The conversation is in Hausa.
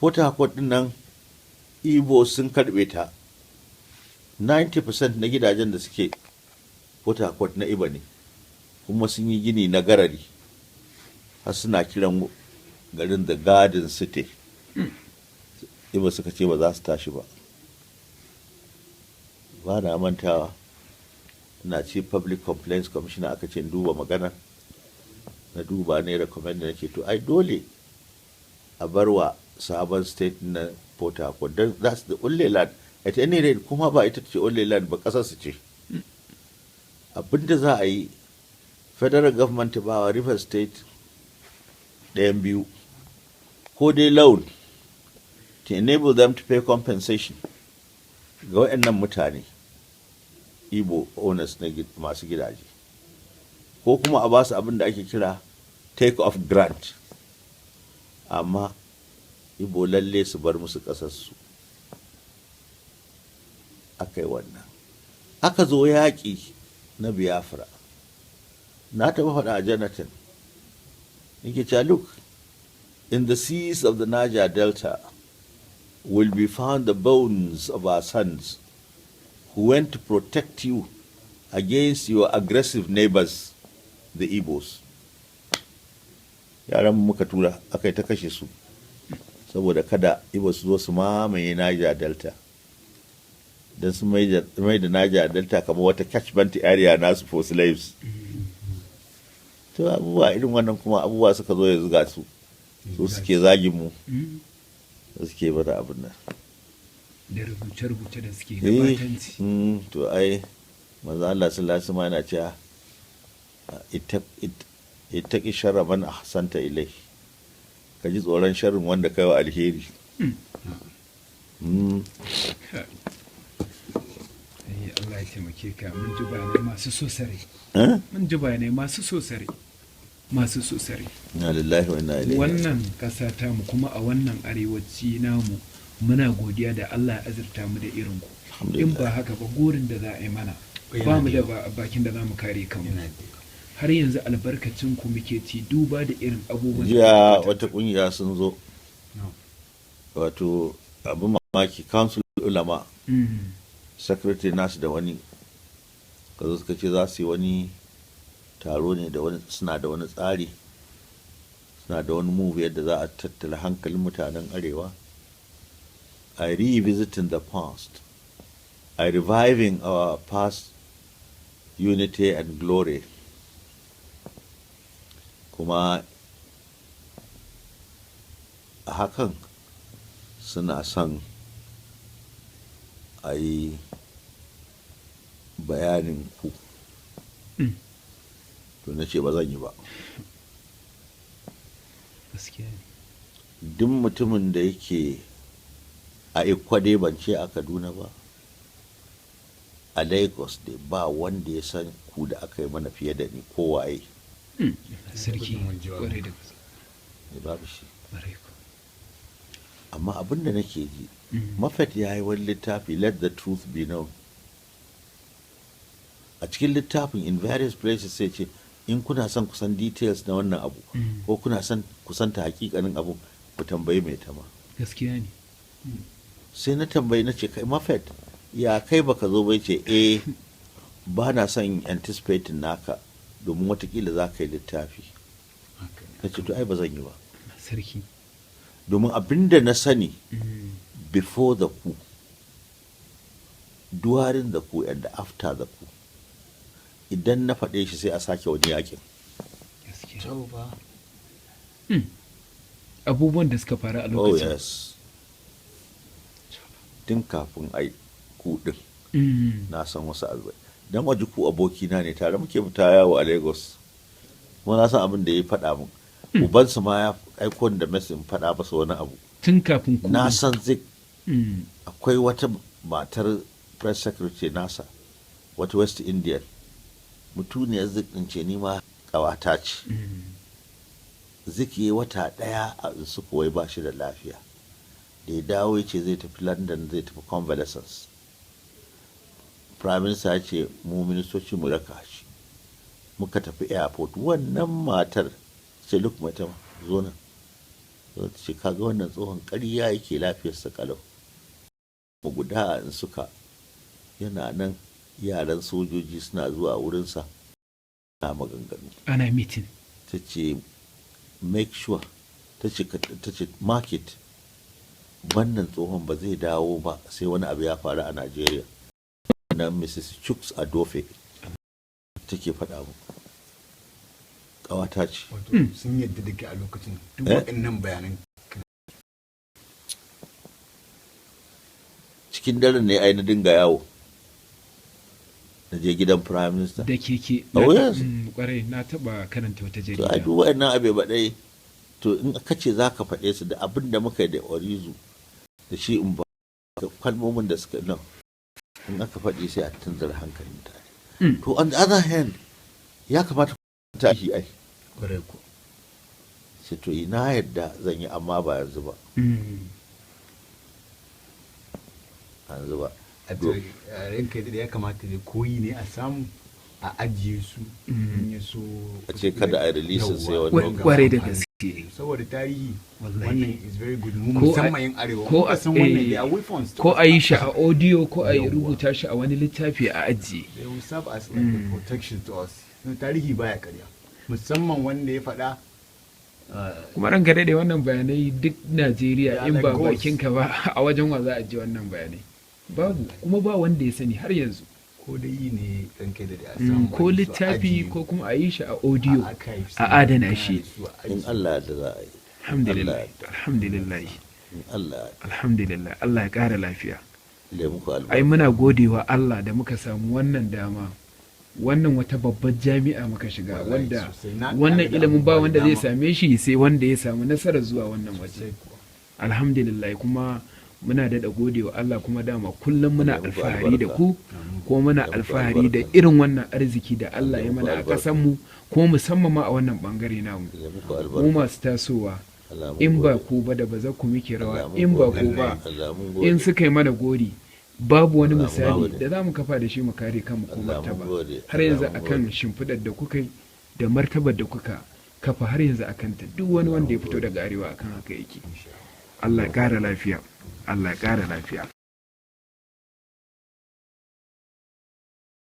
Port Harcourt din nan Igbo sun karbe ta. 90% na gidajen da suke Port Harcourt na Igbo ne, kuma sun yi gini na garari, har suna kiran garin the Garden City. Igbo suka ce ba za su tashi ba. Ba na mantawa, na ce Public Complaints Commissioner aka ce duba magana, na duba ne recommend da nake to ai dole a barwa sabon state na Port Harcourt, don that's the only land at any rate, kuma ba ita ce only land ba, kasar su ce. Abinda za a yi, federal government ba wa River State ɗayan biyu, ko dai loan to enable them to pay compensation ga waɗannan mutane Igbo owners na masu gidaje, ko kuma a basu abin da ake kira take off grant, amma Igbo lalle su bar musu ƙasarsu. Aka yi wannan, aka zo yaƙi na Biafra. Na taɓa faɗa a Jonathan, yake cewa look, in the seas of the Niger Delta will be found the bones of our sons who went to protect you against your aggressive neighbors, the Igbos. Yaran muka tura aka yi ta kashe su saboda kada Igbo su zo su mamaye Niger Delta, don su mai da Niger Delta kamar wata catchment area nasu for slaves. To abubuwa irin wannan kuma abubuwa suka zo ya zuga su suke zagin mu, da suke bada abin nan da rubuce-rubuce da suke gabatanci. To ai manzo Allah sallallahu alaihi wasallam yana cewa ittaqi sharra man ahsanta ilai, ka ji tsoron sharrin wanda kai wa alheri. Allah ya taimake ka. Mun ji bayanai masu sosare. Mun ji bayanai masu sosare. Masu sosare. Na lillahi wa inna ilaihi. Wannan ƙasa ta mu kuma a wannan arewaci namu muna godiya da Allah ya azurta mu da irin ku. In ba haka ba gurin da za a yi mana ba mu da bakin da za mu kare kanmu. Har yanzu albarkacin ku muke ci duba da irin abubuwan. Jiya wata kungiya sun zo, wato abin mamaki, council ulama, secretary nasu da wani ka zo suka ce za su yi wani taro ne da wani, suna da wani tsari, suna da wani move yadda za a tattala hankalin mutanen arewa, a revisiting the past, a reviving our past unity and glory. Kuma a hakan suna son a yi bayanin ku. To na ce ba zan yi ba. Duk mutumin da yake a Ikwade, ban ce a Kaduna ba, a Lagos dai ba wanda ya san ku da aka yi mana fiye da ni ko waye. Sarki kwarai da gaske. Babu shi. Amma abin da nake ji, Mafet ya yi wani littafi, Let the Truth Be Known. A cikin littafin in various places sai ce in kuna son kusan details na wannan abu, ko kuna son kusanta hakikanin abu, ku tambayi mai tama. Gaskiya ne. Sai na tambayi na ce, kai Mafet, ya kai baka zo bai ce ba na son anticipating naka domin watakila za ka yi littafi. Na ce to ai ba zan yi ba. Sarki. Domin abinda na sani before the coup, during the coup and after the coup, idan na faɗe shi sai a sake wani yakin. Abubuwan da suka faru a lokacin. Oh yes. Tun kafin ai coup din na san wasu albai. Dan waje ku abokina ne, tare muke fita yawo a Lagos. Kuma na san abin da ya faɗa min. Ubansa ma ya aiko da message faɗa masa wani abu. Tun kafin coup. Na san zai akwai wata matar press secretary nasa, wata West Indian, mutuniyar Zik ɗin ce, ni ma ƙawata ce. Zik yi wata ɗaya a Sukuwai ba shi da lafiya. Da ya dawo ya ce zai tafi London, zai tafi convalescence. Prime Minister ya ce mu ministoci mu raka shi. Muka tafi airport, wannan matar ce, look mata zo nan. ta ce kaga wannan tsohon ƙarya yake lafiyarsa kalau guda in suka yana nan yaran sojoji suna zuwa wurinsa na maganganu ana mitin. ta ce make sure ta ce market wannan tsohon ba zai dawo ba sai wani abu ya faru a Najeriya. Na Mrs. Chuks Adofe take faɗa mu ƙawata ce. Sun yadda da ke a lokacin duk waɗannan bayanan. Cikin daren ne ai na dinga yawo na je gidan prime minister da keke. Oh yes. Kwarai na taɓa karanta wata to jarida. a duk waɗannan abe baɗai to in ka ce za ka faɗe su da abin da muka yi da orizu da shi in ba kalmomin da suka nan in aka faɗi sai a tunzar hankalin mutane. To on the other hand ya kamata ta shi ai Kwarai ko. sai to ina yadda zan yi amma ba yanzu ba yanzu ba A ranka da ya kamata da koyi ne a samu a ajiye su in ya so a ce kada a release sai wani Kwarai da gaske. saboda tarihi Wallahi. wannan is very good mu Ko musamman yin arewa ko muka san wannan da weapons ko a yi shi a audio ko a yi rubuta shi a wani littafi a ajiye. they will serve as like a protection to us. Tarihi baya karya musamman wanda ya faɗa Kuma ranka daɗe wannan bayanai duk Najeriya Yeah, in like ba ghosts. bakinka ba a wajen wa za a ji wannan bayanai. Babu kuma ba wanda ya sani har yanzu. ko da yi ne ranka da a samu Ko wani su littafi ajiye ko kuma a yi shi a audio a archives a adana kana shi. da su a in ajiye. Allah da za a yi Alhamdulillah. Allah. Alhamdulillah. in Allah Alhamdulillah. Allah ya ƙara lafiya. ya muku Ai albarka muna godewa Allah da muka samu wannan dama. Wannan wata babbar jami'a muka shiga Wallahi wanda sosai. Na wannan ƙara da ilimin ba abubuwa wanda da zai dama. same shi sai wanda ya samu nasarar zuwa wannan waje. Sai kuwa. Alhamdulillah kuma muna daɗa godewa Allah kuma dama kullum muna Ya muku alfahari da albarka. ku kuma muna Ya muku alfahari da albarka. irin wannan arziki da Allah Ya ya muku mana a albarka. ƙasanmu kuma musamman ma a wannan ɓangare namu. ya muku Mu albarka masu tasowa Allah mun in ba gode. ku ba da ba za ku muke Allah rawa mun in ba gode. ku ba Allah mun gode. in suka yi mana gori babu wani Allah mun misali gode. da za mu kafa da shi mu kare kanmu ko Allah mun martaba gode. har yanzu Allah mun akan gode. shimfiɗar da kuka yi da martabar da kuka kafa har yanzu akan ta duk wani wanda ya fito daga arewa akan haka yake Allah ya ƙara lafiya Allah ya ƙara lafiya